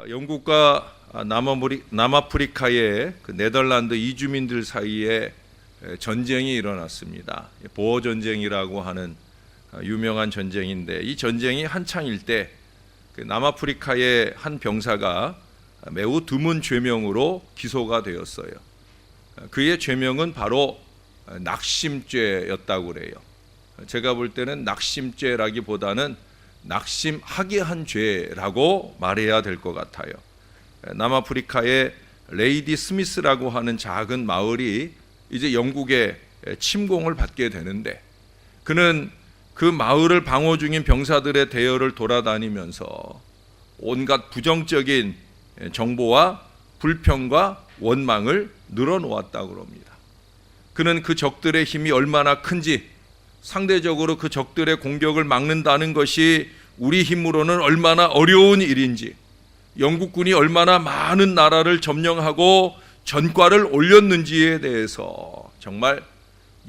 영국과 남아프리카의 그 네덜란드 이주민들 사이에 전쟁이 일어났습니다. 보어 전쟁이라고 하는 유명한 전쟁인데, 이 전쟁이 한창일 때 그 남아프리카의 한 병사가 매우 드문 죄명으로 기소가 되었어요. 그의 죄명은 바로 낙심죄였다고 그래요. 제가 볼 때는 낙심죄라기보다는 낙심하게 한 죄라고 말해야 될 것 같아요. 남아프리카의 레이디 스미스라고 하는 작은 마을이 이제 영국의 침공을 받게 되는데, 그는 그 마을을 방어 중인 병사들의 대열을 돌아다니면서 온갖 부정적인 정보와 불평과 원망을 늘어놓았다고 합니다. 그는 그 적들의 힘이 얼마나 큰지, 상대적으로 그 적들의 공격을 막는다는 것이 우리 힘으로는 얼마나 어려운 일인지, 영국군이 얼마나 많은 나라를 점령하고 전과를 올렸는지에 대해서 정말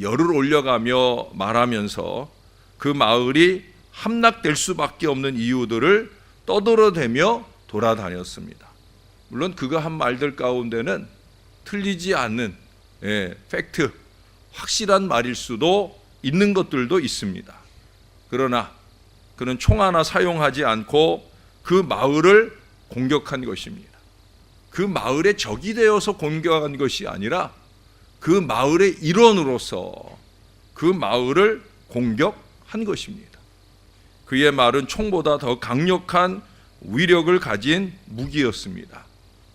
열을 올려가며 말하면서 그 마을이 함락될 수밖에 없는 이유들을 떠들어대며 돌아다녔습니다. 물론 그가 한 말들 가운데는 틀리지 않는 팩트, 확실한 말일 수도 있는 것들도 있습니다. 그러나 그는 총 하나 사용하지 않고 그 마을을 공격한 것입니다. 그 마을의 적이 되어서 공격한 것이 아니라 그 마을의 일원으로서 그 마을을 공격한 것입니다. 그의 말은 총보다 더 강력한 위력을 가진 무기였습니다.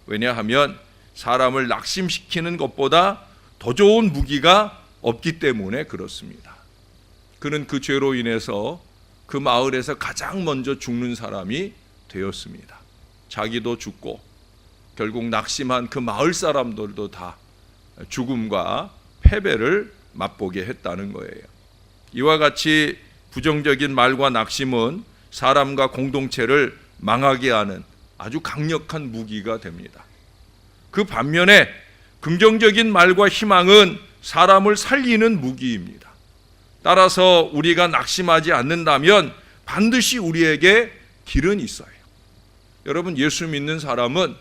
왜냐하면 사람을 낙심시키는 것보다 더 좋은 무기가 없기 때문에 그렇습니다. 그는 그 죄로 인해서 그 마을에서 가장 먼저 죽는 사람이 되었습니다. 자기도 죽고 결국 낙심한 그 마을 사람들도 다 죽음과 패배를 맛보게 했다는 거예요. 이와 같이 부정적인 말과 낙심은 사람과 공동체를 망하게 하는 아주 강력한 무기가 됩니다. 그 반면에 긍정적인 말과 희망은 사람을 살리는 무기입니다. 따라서 우리가 낙심하지 않는다면 반드시 우리에게 길은 있어요. 여러분, 예수 믿는 사람은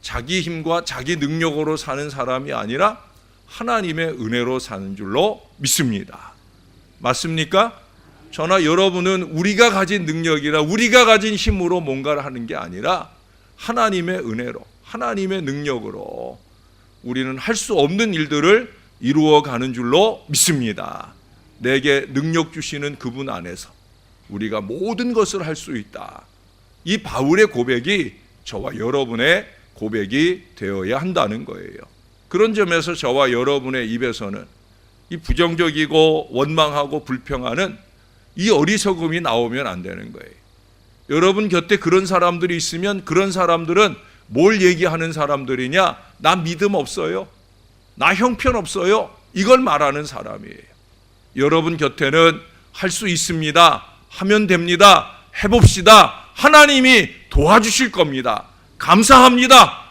자기 힘과 자기 능력으로 사는 사람이 아니라 하나님의 은혜로 사는 줄로 믿습니다. 맞습니까? 저나 여러분은 우리가 가진 능력이나 우리가 가진 힘으로 뭔가를 하는 게 아니라 하나님의 은혜로, 하나님의 능력으로 우리는 할 수 없는 일들을 이루어가는 줄로 믿습니다. 내게 능력 주시는 그분 안에서 우리가 모든 것을 할 수 있다. 이 바울의 고백이 저와 여러분의 고백이 되어야 한다는 거예요. 그런 점에서 저와 여러분의 입에서는 이 부정적이고 원망하고 불평하는 이 어리석음이 나오면 안 되는 거예요. 여러분 곁에 그런 사람들이 있으면 그런 사람들은 뭘 얘기하는 사람들이냐? 나 믿음 없어요. 나 형편 없어요. 이걸 말하는 사람이에요. 여러분 곁에는 할 수 있습니다. 하면 됩니다. 해봅시다. 하나님이 도와주실 겁니다. 감사합니다.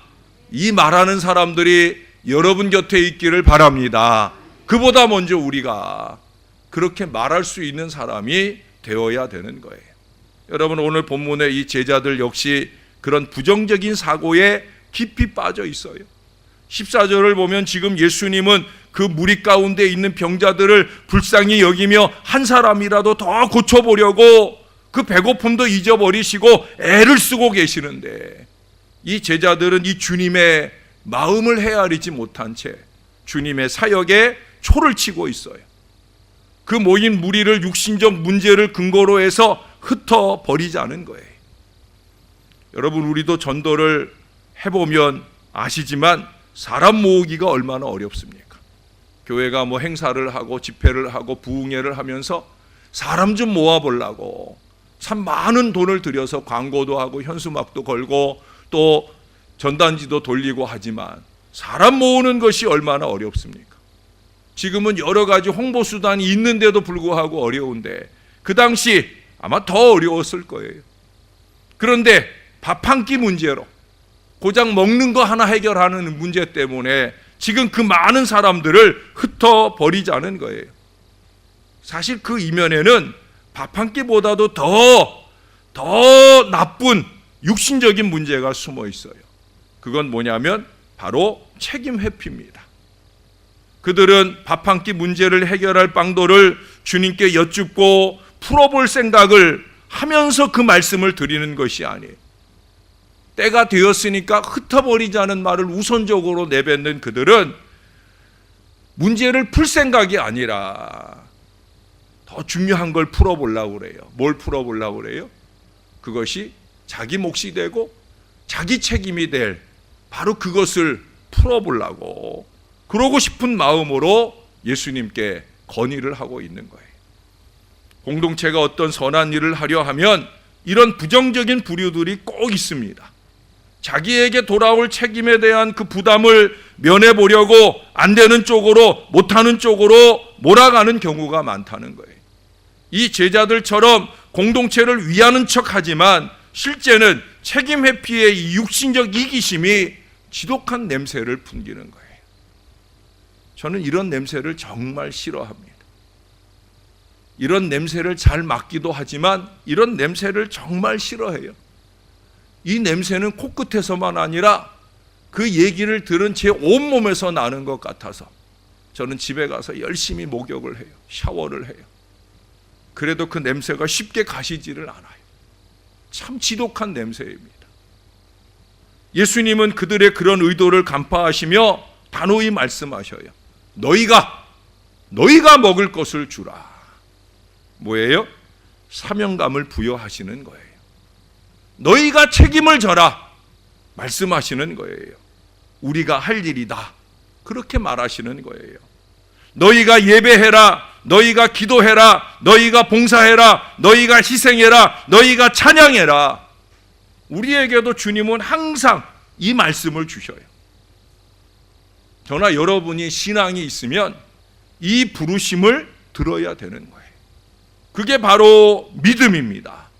이 말하는 사람들이 여러분 곁에 있기를 바랍니다. 그보다 먼저 우리가 그렇게 말할 수 있는 사람이 되어야 되는 거예요. 여러분, 오늘 본문의 이 제자들 역시 그런 부정적인 사고에 깊이 빠져 있어요. 14절을 보면 지금 예수님은 그 무리 가운데 있는 병자들을 불쌍히 여기며 한 사람이라도 더 고쳐보려고 그 배고픔도 잊어버리시고 애를 쓰고 계시는데, 이 제자들은 이 주님의 마음을 헤아리지 못한 채 주님의 사역에 초를 치고 있어요. 그 모인 무리를 육신적 문제를 근거로 해서 흩어버리자는 거예요. 여러분, 우리도 전도를 해보면 아시지만 사람 모으기가 얼마나 어렵습니까? 교회가 행사를 하고 집회를 하고 부흥회를 하면서 사람 좀 모아보려고 참 많은 돈을 들여서 광고도 하고 현수막도 걸고 또 전단지도 돌리고 하지만 사람 모으는 것이 얼마나 어렵습니까? 지금은 여러 가지 홍보 수단이 있는데도 불구하고 어려운데 그 당시 아마 더 어려웠을 거예요. 그런데 밥 한 끼 문제로 고작 먹는 거 하나 해결하는 문제 때문에 지금 그 많은 사람들을 흩어버리자는 거예요. 사실 그 이면에는 밥 한 끼보다도 더 나쁜 육신적인 문제가 숨어 있어요. 그건 뭐냐면 바로 책임 회피입니다. 그들은 밥 한 끼 문제를 해결할 방도를 주님께 여쭙고 풀어볼 생각을 하면서 그 말씀을 드리는 것이 아니에요. 때가 되었으니까 흩어버리자는 말을 우선적으로 내뱉는 그들은 문제를 풀 생각이 아니라 더 중요한 걸 풀어보려고 그래요. 뭘 풀어보려고 그래요? 그것이 자기 몫이 되고 자기 책임이 될 바로 그것을 풀어보려고 그러고 싶은 마음으로 예수님께 건의를 하고 있는 거예요. 공동체가 어떤 선한 일을 하려 하면 이런 부정적인 부류들이 꼭 있습니다. 자기에게 돌아올 책임에 대한 그 부담을 면해보려고 안 되는 쪽으로, 못하는 쪽으로 몰아가는 경우가 많다는 거예요. 이 제자들처럼 공동체를 위하는 척하지만 실제는 책임 회피의 이 육신적 이기심이 지독한 냄새를 풍기는 거예요. 저는 이런 냄새를 정말 싫어합니다. 이런 냄새를 잘 맡기도 하지만 이런 냄새를 정말 싫어해요. 이 냄새는 코끝에서만 아니라 그 얘기를 들은 제 온몸에서 나는 것 같아서 저는 집에 가서 열심히 목욕을 해요. 샤워를 해요. 그래도 그 냄새가 쉽게 가시지를 않아요. 참 지독한 냄새입니다. 예수님은 그들의 그런 의도를 간파하시며 단호히 말씀하셔요. 너희가 먹을 것을 주라. 뭐예요? 사명감을 부여하시는 거예요. 너희가 책임을 져라 말씀하시는 거예요. 우리가 할 일이다 그렇게 말하시는 거예요. 너희가 예배해라, 너희가 기도해라, 너희가 봉사해라, 너희가 희생해라, 너희가 찬양해라. 우리에게도 주님은 항상 이 말씀을 주셔요. 저나 여러분이 신앙이 있으면 이 부르심을 들어야 되는 거예요. 그게 바로 믿음입니다.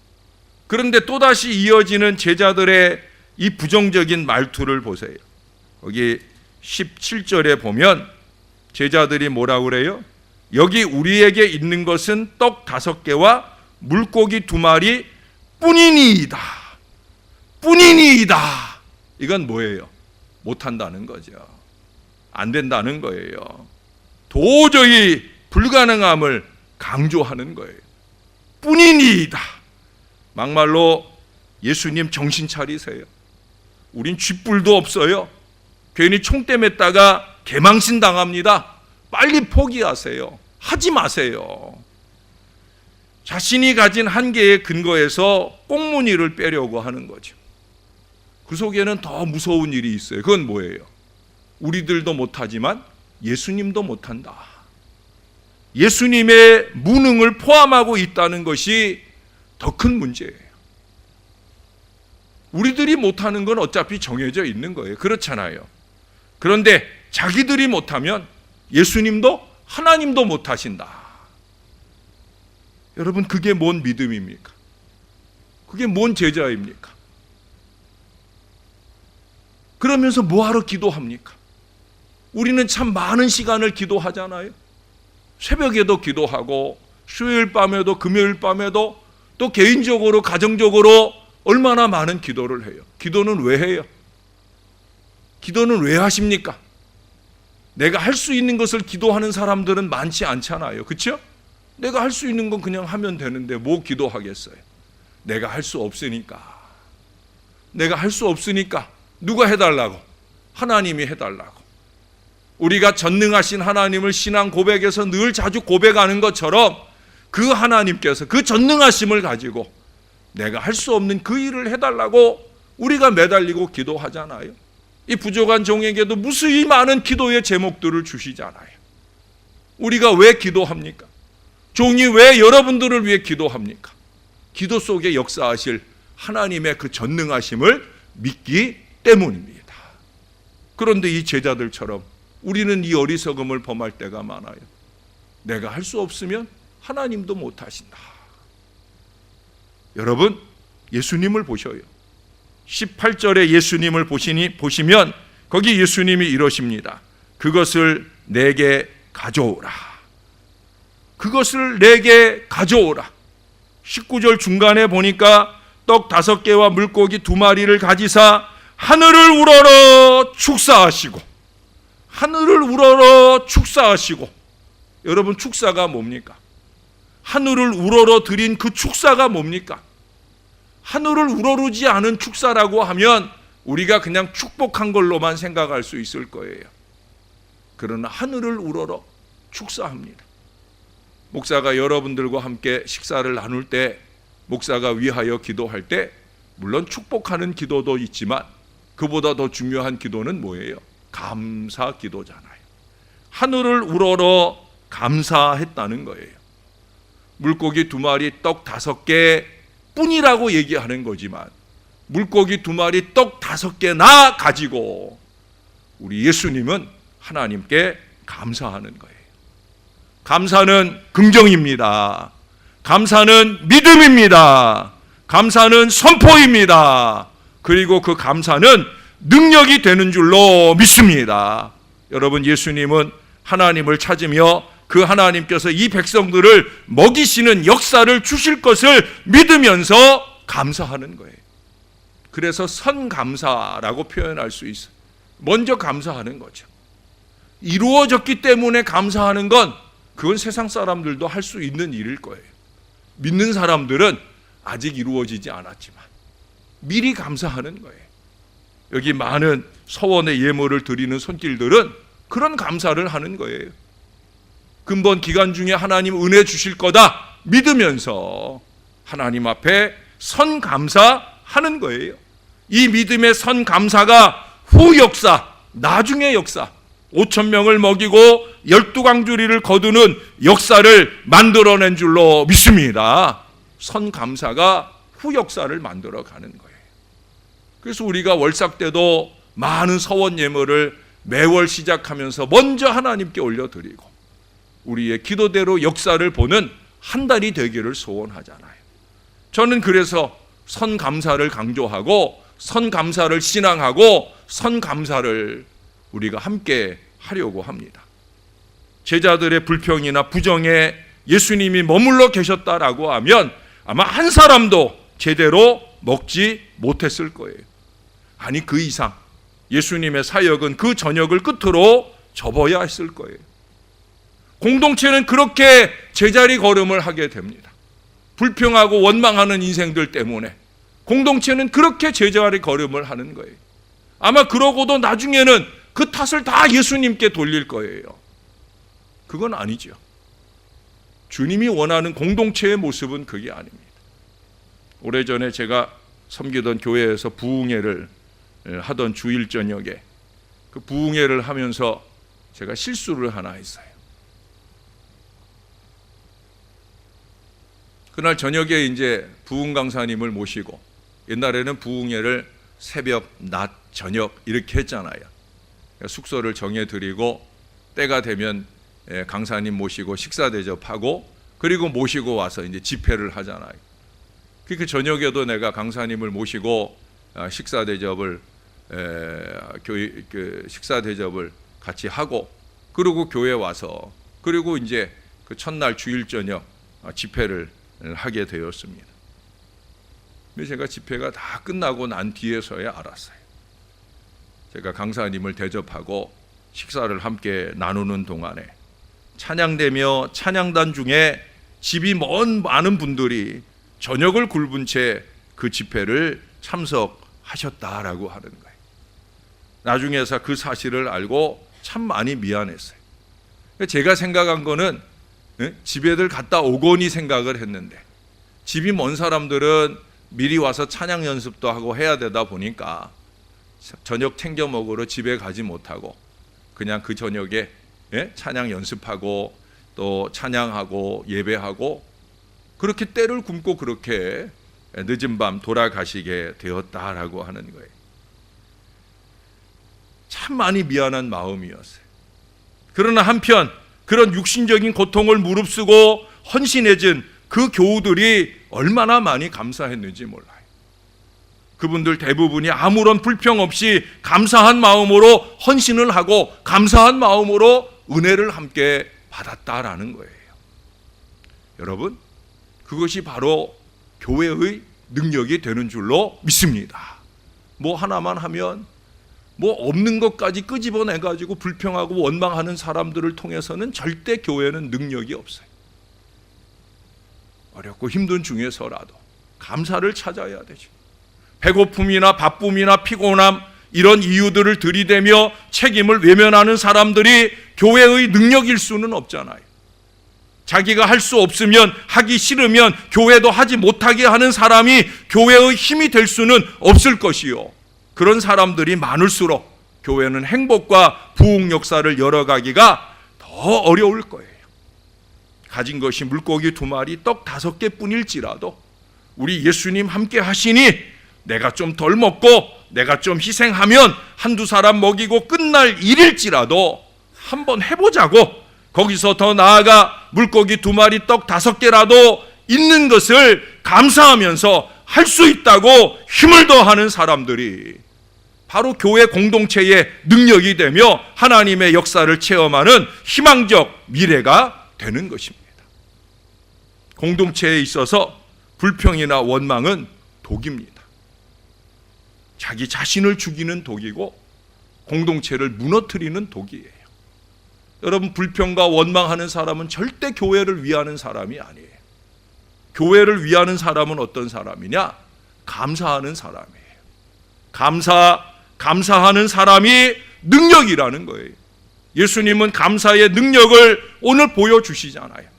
그런데 또다시 이어지는 제자들의 이 부정적인 말투를 보세요. 거기 17절에 보면 제자들이 뭐라고 그래요? 여기 우리에게 있는 것은 떡 5개와 물고기 2마리 뿐이니이다. 뿐이니이다. 이건 뭐예요? 못한다는 거죠. 안 된다는 거예요. 도저히 불가능함을 강조하는 거예요. 뿐이니이다. 막말로 예수님 정신 차리세요. 우린 쥐뿔도 없어요. 괜히 총대 맸다가 개망신 당합니다. 빨리 포기하세요. 하지 마세요. 자신이 가진 한계의 근거에서 꽁무니를 빼려고 하는 거죠. 그 속에는 더 무서운 일이 있어요. 그건 뭐예요? 우리들도 못하지만 예수님도 못한다. 예수님의 무능을 포함하고 있다는 것이 더 큰 문제예요. 우리들이 못하는 건 어차피 정해져 있는 거예요. 그렇잖아요. 그런데 자기들이 못하면 예수님도 하나님도 못하신다. 여러분, 그게 뭔 믿음입니까? 그게 뭔 제자입니까? 그러면서 뭐하러 기도합니까? 우리는 참 많은 시간을 기도하잖아요. 새벽에도 기도하고 수요일 밤에도 금요일 밤에도 또 개인적으로 가정적으로 얼마나 많은 기도를 해요. 기도는 왜 해요? 기도는 왜 하십니까? 내가 할 수 있는 것을 기도하는 사람들은 많지 않잖아요. 그렇죠? 내가 할 수 있는 건 그냥 하면 되는데 뭐 기도하겠어요? 내가 할 수 없으니까. 내가 할 수 없으니까 누가 해달라고? 하나님이 해달라고. 우리가 전능하신 하나님을 신앙 고백에서 늘 자주 고백하는 것처럼 그 하나님께서 그 전능하심을 가지고 내가 할 수 없는 그 일을 해달라고 우리가 매달리고 기도하잖아요. 이 부족한 종에게도 무수히 많은 기도의 제목들을 주시잖아요. 우리가 왜 기도합니까? 종이 왜 여러분들을 위해 기도합니까? 기도 속에 역사하실 하나님의 그 전능하심을 믿기 때문입니다. 그런데 이 제자들처럼 우리는 이 어리석음을 범할 때가 많아요. 내가 할 수 없으면 하나님도 못하신다. 여러분, 예수님을 보셔요. 18절에 예수님을 보시면 거기 예수님이 이러십니다. 그것을 내게 가져오라. 그것을 내게 가져오라. 19절 중간에 보니까 떡 5개와 물고기 2마리를 가지사 하늘을 우러러 축사하시고, 하늘을 우러러 축사하시고. 여러분, 축사가 뭡니까? 하늘을 우러러 드린 그 축사가 뭡니까? 하늘을 우러르지 않은 축사라고 하면 우리가 그냥 축복한 걸로만 생각할 수 있을 거예요. 그러나 하늘을 우러러 축사합니다. 목사가 여러분들과 함께 식사를 나눌 때, 목사가 위하여 기도할 때 물론 축복하는 기도도 있지만 그보다 더 중요한 기도는 뭐예요? 감사 기도잖아요. 하늘을 우러러 감사했다는 거예요. 물고기 2마리, 떡 5개 뿐이라고 얘기하는 거지만 물고기 2마리, 떡 5개나 가지고 우리 예수님은 하나님께 감사하는 거예요. 감사는 긍정입니다. 감사는 믿음입니다. 감사는 선포입니다. 그리고 그 감사는 능력이 되는 줄로 믿습니다. 여러분, 예수님은 하나님을 찾으며 그 하나님께서 이 백성들을 먹이시는 역사를 주실 것을 믿으면서 감사하는 거예요. 그래서 선감사라고 표현할 수 있어요. 먼저 감사하는 거죠. 이루어졌기 때문에 감사하는 건 그건 세상 사람들도 할 수 있는 일일 거예요. 믿는 사람들은 아직 이루어지지 않았지만 미리 감사하는 거예요. 여기 많은 서원의 예물을 드리는 손길들은 그런 감사를 하는 거예요. 근본 기간 중에 하나님 은혜 주실 거다 믿으면서 하나님 앞에 선감사하는 거예요. 이 믿음의 선감사가 후 역사, 나중의 역사, 5,000명을 먹이고 12광주리를 거두는 역사를 만들어낸 줄로 믿습니다. 선감사가 후 역사를 만들어가는 거예요. 그래서 우리가 월삭 때도 많은 서원 예물을 매월 시작하면서 먼저 하나님께 올려드리고 우리의 기도대로 역사를 보는 한 달이 되기를 소원하잖아요. 저는 그래서 선감사를 강조하고 선감사를 신앙하고 선감사를 우리가 함께 하려고 합니다. 제자들의 불평이나 부정에 예수님이 머물러 계셨다라고 하면 아마 한 사람도 제대로 먹지 못했을 거예요. 아니, 그 이상 예수님의 사역은 그 저녁을 끝으로 접어야 했을 거예요. 공동체는 그렇게 제자리 걸음을 하게 됩니다. 불평하고 원망하는 인생들 때문에 공동체는 그렇게 제자리 걸음을 하는 거예요. 아마 그러고도 나중에는 그 탓을 다 예수님께 돌릴 거예요. 그건 아니죠. 주님이 원하는 공동체의 모습은 그게 아닙니다. 오래전에 제가 섬기던 교회에서 부흥회를 하던 주일 저녁에 그 부흥회를 하면서 제가 실수를 하나 했어요. 그날 저녁에 이제 부흥 강사님을 모시고, 옛날에는 부흥회를 새벽, 낮, 저녁 이렇게 했잖아요. 숙소를 정해드리고 때가 되면 강사님 모시고 식사 대접하고 그리고 모시고 와서 이제 집회를 하잖아요. 그 저녁에도 내가 강사님을 모시고 식사 대접을 식사 대접을 같이 하고 그리고 교회 와서 그리고 이제 그 첫날 주일 저녁 집회를 하게 되었습니다. 제가 집회가 다 끝나고 난 뒤에서야 알았어요. 제가 강사님을 대접하고 식사를 함께 나누는 동안에 찬양되며 찬양단 중에 집이 먼 많은 분들이 저녁을 굶은 채 그 집회를 참석하셨다라고 하는 거예요. 나중에서 그 사실을 알고 참 많이 미안했어요. 제가 생각한 거는 집에들 갔다 오거니 생각을 했는데 집이 먼 사람들은 미리 와서 찬양 연습도 하고 해야 되다 보니까 저녁 챙겨 먹으러 집에 가지 못하고 그냥 그 저녁에 찬양 연습하고 또 찬양하고 예배하고 그렇게 때를 굶고 그렇게 늦은 밤 돌아가시게 되었다라고 하는 거예요. 참 많이 미안한 마음이었어요. 그러나 한편 그런 육신적인 고통을 무릅쓰고 헌신해준 그 교우들이 얼마나 많이 감사했는지 몰라요. 그분들 대부분이 아무런 불평 없이 감사한 마음으로 헌신을 하고 감사한 마음으로 은혜를 함께 받았다라는 거예요. 여러분, 그것이 바로 교회의 능력이 되는 줄로 믿습니다. 뭐 하나만 하면 뭐 없는 것까지 끄집어내 가지고 불평하고 원망하는 사람들을 통해서는 절대 교회는 능력이 없어요. 어렵고 힘든 중에서라도 감사를 찾아야 되죠. 배고픔이나 바쁨이나 피곤함 이런 이유들을 들이대며 책임을 외면하는 사람들이 교회의 능력일 수는 없잖아요. 자기가 할 수 없으면, 하기 싫으면 교회도 하지 못하게 하는 사람이 교회의 힘이 될 수는 없을 것이요. 그런 사람들이 많을수록 교회는 행복과 부흥 역사를 열어가기가 더 어려울 거예요. 가진 것이 물고기 2마리, 떡 5개 뿐일지라도 우리 예수님 함께 하시니 내가 좀 덜 먹고 내가 좀 희생하면 한두 사람 먹이고 끝날 일일지라도 한번 해보자고, 거기서 더 나아가 물고기 2마리, 떡 5개라도 있는 것을 감사하면서 할 수 있다고 힘을 더하는 사람들이 바로 교회 공동체의 능력이 되며 하나님의 역사를 체험하는 희망적 미래가 되는 것입니다. 공동체에 있어서 불평이나 원망은 독입니다. 자기 자신을 죽이는 독이고 공동체를 무너뜨리는 독이에요. 여러분, 불평과 원망하는 사람은 절대 교회를 위하는 사람이 아니에요. 교회를 위하는 사람은 어떤 사람이냐? 감사하는 사람이에요. 감사하는 사람이 능력이라는 거예요. 예수님은 감사의 능력을 오늘 보여주시잖아요.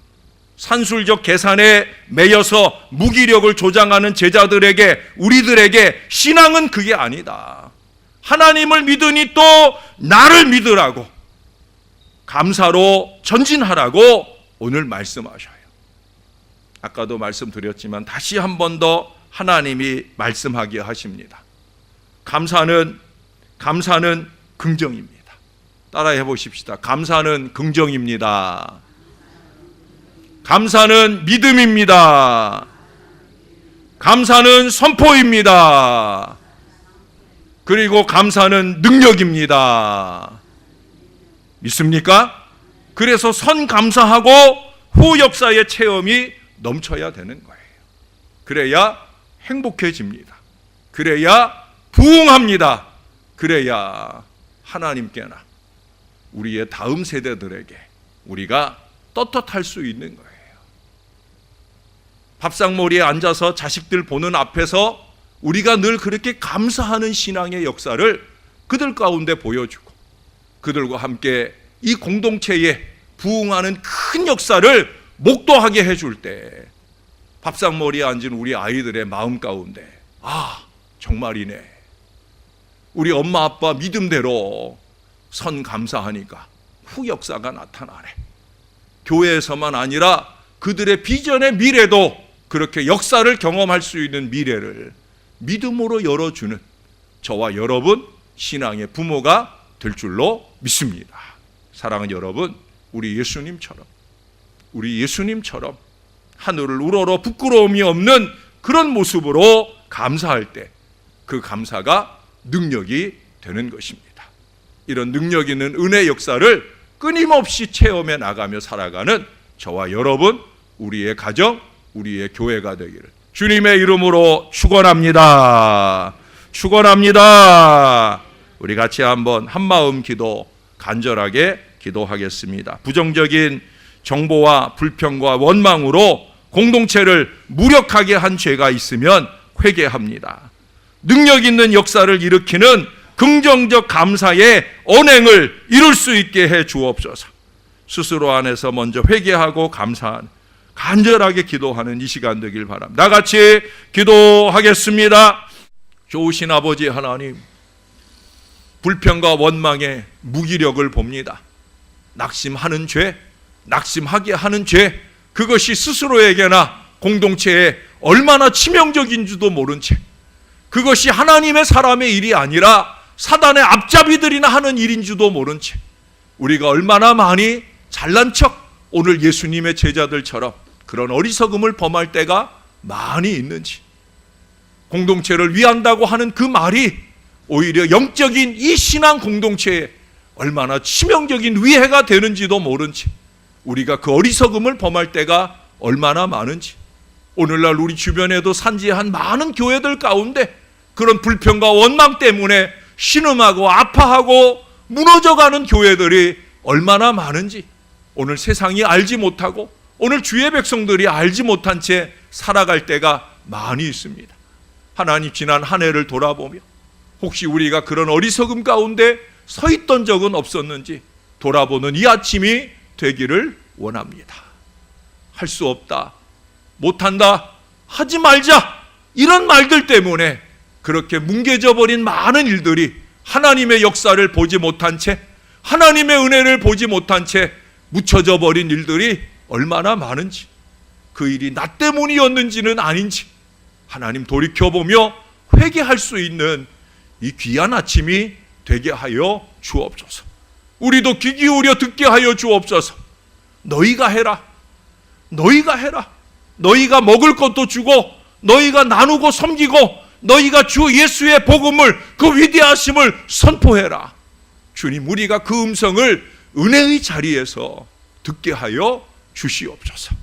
산술적 계산에 매여서 무기력을 조장하는 제자들에게, 우리들에게 신앙은 그게 아니다. 하나님을 믿으니 또 나를 믿으라고, 감사로 전진하라고 오늘 말씀하셔요. 아까도 말씀드렸지만 다시 한 번 더 하나님이 말씀하게 하십니다. 감사는 긍정입니다. 따라해 보십시다. 감사는 긍정입니다. 감사는 믿음입니다. 감사는 선포입니다. 그리고 감사는 능력입니다. 믿습니까? 그래서 선 감사하고 후 역사의 체험이 넘쳐야 되는 거예요. 그래야 행복해집니다. 그래야 부흥합니다. 그래야 하나님께나 우리의 다음 세대들에게 우리가 떳떳할 수 있는 거예요. 밥상머리에 앉아서 자식들 보는 앞에서 우리가 늘 그렇게 감사하는 신앙의 역사를 그들 가운데 보여주고 그들과 함께 이 공동체에 부흥하는 큰 역사를 목도하게 해줄 때 밥상머리에 앉은 우리 아이들의 마음 가운데 정말이네, 우리 엄마 아빠 믿음대로 선 감사하니까 후 역사가 나타나네. 교회에서만 아니라 그들의 비전의 미래도 그렇게 역사를 경험할 수 있는 미래를 믿음으로 열어주는 저와 여러분 신앙의 부모가 될 줄로 믿습니다. 사랑하는 여러분, 우리 예수님처럼 하늘을 우러러 부끄러움이 없는 그런 모습으로 감사할 때 그 감사가 능력이 되는 것입니다. 이런 능력 있는 은혜 역사를 끊임없이 체험해 나가며 살아가는 저와 여러분, 우리의 가정, 우리의 교회가 되기를 주님의 이름으로 축원합니다. 축원합니다. 우리 같이 한번 한마음 기도 간절하게 기도하겠습니다. 부정적인 정보와 불평과 원망으로 공동체를 무력하게 한 죄가 있으면 회개합니다. 능력 있는 역사를 일으키는 긍정적 감사의 언행을 이룰 수 있게 해 주옵소서. 스스로 안에서 먼저 회개하고 감사하는 간절하게 기도하는 이 시간 되길 바랍니다. 나같이 기도하겠습니다. 좋으신 아버지 하나님, 불평과 원망의 무기력을 봅니다. 낙심하는 죄, 낙심하게 하는 죄, 그것이 스스로에게나 공동체에 얼마나 치명적인지도 모른 채, 그것이 하나님의 사람의 일이 아니라 사단의 앞잡이들이나 하는 일인지도 모른 채 우리가 얼마나 많이 잘난 척 오늘 예수님의 제자들처럼 그런 어리석음을 범할 때가 많이 있는지, 공동체를 위한다고 하는 그 말이 오히려 영적인 이 신앙 공동체에 얼마나 치명적인 위해가 되는지도 모른 채 우리가 그 어리석음을 범할 때가 얼마나 많은지 오늘날 우리 주변에도 산지한 많은 교회들 가운데 그런 불평과 원망 때문에 신음하고 아파하고 무너져가는 교회들이 얼마나 많은지 오늘 세상이 알지 못하고 오늘 주의 백성들이 알지 못한 채 살아갈 때가 많이 있습니다. 하나님, 지난 한 해를 돌아보며 혹시 우리가 그런 어리석음 가운데 서 있던 적은 없었는지 돌아보는 이 아침이 되기를 원합니다. 할 수 없다, 못한다, 하지 말자, 이런 말들 때문에 그렇게 뭉개져 버린 많은 일들이 하나님의 역사를 보지 못한 채, 하나님의 은혜를 보지 못한 채 묻혀져 버린 일들이 얼마나 많은지, 그 일이 나 때문이었는지는 아닌지 하나님 돌이켜보며 회개할 수 있는 이 귀한 아침이 되게 하여 주옵소서. 우리도 귀 기울여 듣게 하여 주옵소서. 너희가 해라, 너희가 해라, 너희가 먹을 것도 주고 너희가 나누고 섬기고 너희가 주 예수의 복음을, 그 위대하심을 선포해라. 주님, 우리가 그 음성을 은혜의 자리에서 듣게 하여 주시옵소서.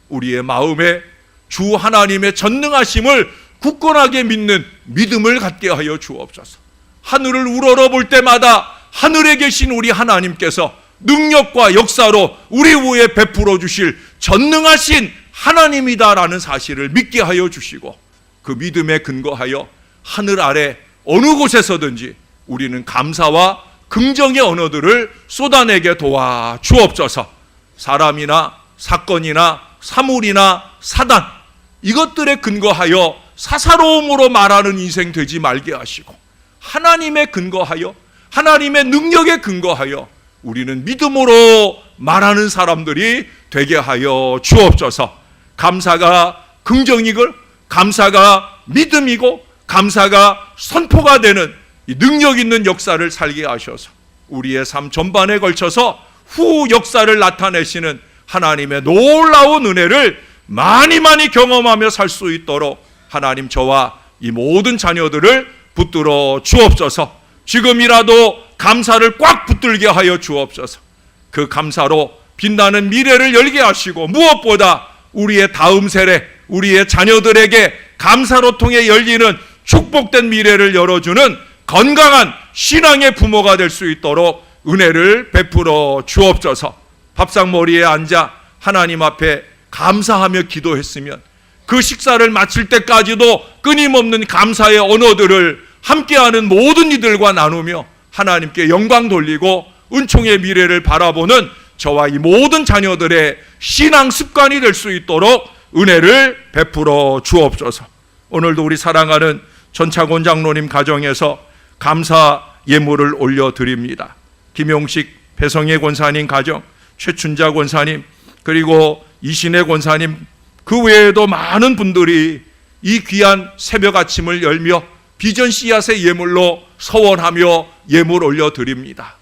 우리의 마음에 주 하나님의 전능하심을 굳건하게 믿는 믿음을 갖게 하여 주옵소서. 하늘을 우러러 볼 때마다 하늘에 계신 우리 하나님께서 능력과 역사로 우리 위에 베풀어 주실 전능하신 하나님이다라는 사실을 믿게 하여 주시고, 그 믿음에 근거하여 하늘 아래 어느 곳에서든지 우리는 감사와 긍정의 언어들을 쏟아내게 도와 주옵소서. 사람이나 사건이나 사물이나 사단, 이것들에 근거하여 사사로움으로 말하는 인생 되지 말게 하시고, 하나님에 근거하여, 하나님의 능력에 근거하여 우리는 믿음으로 말하는 사람들이 되게 하여 주옵소서. 감사가 긍정이고, 감사가 믿음이고, 감사가 선포가 되는 이 능력 있는 역사를 살게 하셔서 우리의 삶 전반에 걸쳐서 후 역사를 나타내시는 하나님의 놀라운 은혜를 많이 경험하며 살 수 있도록 하나님, 저와 이 모든 자녀들을 붙들어 주옵소서. 지금이라도 감사를 꽉 붙들게 하여 주옵소서. 그 감사로 빛나는 미래를 열게 하시고, 무엇보다 우리의 다음 세대, 우리의 자녀들에게 감사로 통해 열리는 축복된 미래를 열어주는 건강한 신앙의 부모가 될 수 있도록 은혜를 베풀어 주옵소서. 밥상머리에 앉아 하나님 앞에 감사하며 기도했으면 그 식사를 마칠 때까지도 끊임없는 감사의 언어들을 함께하는 모든 이들과 나누며 하나님께 영광 돌리고 은총의 미래를 바라보는 저와 이 모든 자녀들의 신앙 습관이 될 수 있도록 은혜를 베풀어 주옵소서. 오늘도 우리 사랑하는 전차권 장로님 가정에서 감사 예물을 올려드립니다. 김용식 배성혜 권사님 가정, 최춘자 권사님, 그리고 이신혜 권사님, 그 외에도 많은 분들이 이 귀한 새벽 아침을 열며 비전 씨앗의 예물로 서원하며 예물 올려드립니다.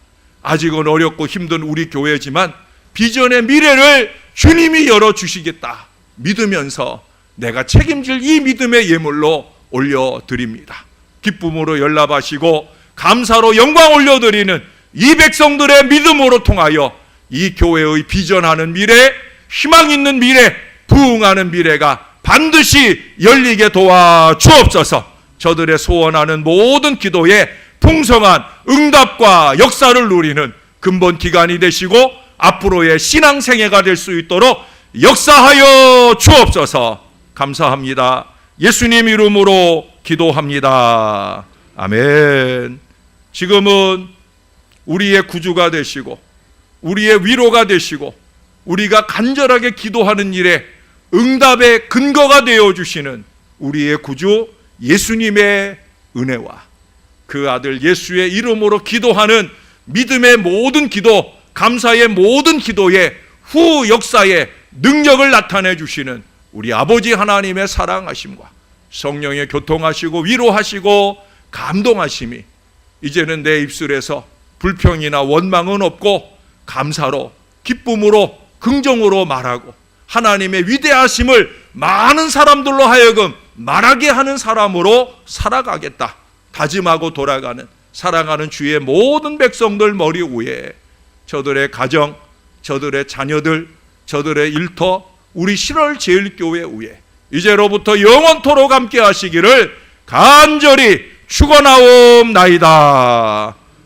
아직은 어렵고 힘든 우리 교회지만 비전의 미래를 주님이 열어주시겠다 믿으면서 내가 책임질 이 믿음의 예물로 올려드립니다. 기쁨으로 연락하시고 감사로 영광 올려드리는 이 백성들의 믿음으로 통하여 이 교회의 비전하는 미래, 희망 있는 미래, 부흥하는 미래가 반드시 열리게 도와 주옵소서. 저들의 소원하는 모든 기도에 풍성한 응답과 역사를 누리는 근본 기간이 되시고 앞으로의 신앙생애가 될 수 있도록 역사하여 주옵소서. 감사합니다. 예수님 이름으로 기도합니다. 아멘. 지금은 우리의 구주가 되시고 우리의 위로가 되시고 우리가 간절하게 기도하는 일에 응답의 근거가 되어주시는 우리의 구주 예수님의 은혜와 그 아들 예수의 이름으로 기도하는 믿음의 모든 기도, 감사의 모든 기도에 후 역사의 능력을 나타내 주시는 우리 아버지 하나님의 사랑하심과 성령의 교통하시고 위로하시고 감동하심이 이제는 내 입술에서 불평이나 원망은 없고 감사로 기쁨으로 긍정으로 말하고 하나님의 위대하심을 많은 사람들로 하여금 말하게 하는 사람으로 살아가겠다 다짐하고 돌아가는 사랑하는 주의 모든 백성들 머리 위에 저들의 가정, 저들의 자녀들, 저들의 일터, 우리 7월 제일교회 위에 이제로부터 영원토록 함께 하시기를 간절히 축원하옵나이다.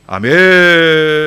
아멘.